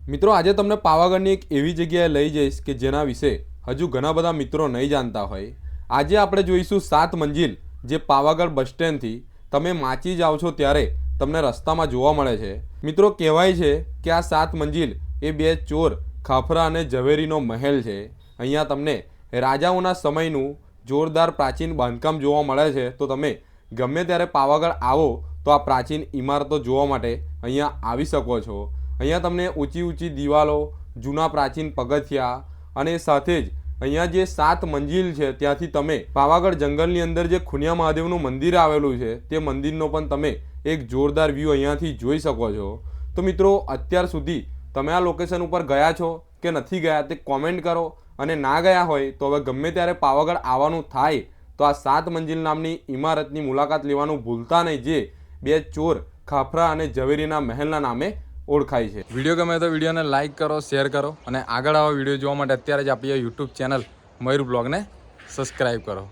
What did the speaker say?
મિત્રો આજે તમને પાવાગઢની એક એવી જગ્યાએ લઈ જઈશ કે જેના વિશે હજુ ઘણા બધા મિત્રો નહીં જાણતા હોય. આજે આપણે જોઈશું 7 મંજિલ જે પાવાગઢ બસ સ્ટેન્ડથી તમે માચી જાઓ છો ત્યારે તમને રસ્તામાં જોવા મળે છે. મિત્રો કહેવાય છે કે આ 7 મંજિલ એ બે ચોર ખાફરા અને ઝવેરીનો મહેલ છે. અહીંયા તમને રાજાઓના સમયનું જોરદાર પ્રાચીન બાંધકામ જોવા મળે છે. તો તમે ગમે ત્યારે પાવાગઢ આવો તો આ પ્રાચીન ઇમારતો જોવા માટે અહીંયા આવી શકો છો. અહીંયા તમને ઊંચી ઊંચી દિવાલો, જૂના પ્રાચીન પગથિયા અને સાથે જ અહીંયા જે 7 મંજિલ છે ત્યાંથી તમે પાવાગઢ જંગલની અંદર જે ખુનિયા મહાદેવનું મંદિર આવેલું છે તે મંદિરનો પણ તમે એક જોરદાર વ્યૂ અહીંયાથી જોઈ શકો છો. તો મિત્રો અત્યાર સુધી તમે આ લોકેશન ઉપર ગયા છો કે નથી ગયા તે કોમેન્ટ કરો, અને ના ગયા હોય તો હવે ગમે ત્યારે પાવાગઢ આવવાનું થાય તો આ 7 મંજિલ નામની ઇમારતની મુલાકાત લેવાનું ભૂલતા નહીં, જે બે ચોર ખાફરા અને ઝવેરીના મહેલના નામે ઓળખાય છે. વિડીયો ગમે તો વિડીયોને લાઇક કરો, શેર કરો અને આગળ આવા વિડીયો જોવા માટે અત્યારે જ આપણી યુટ્યુબ ચેનલ મયુર બ્લોગને સબસ્ક્રાઈબ કરો.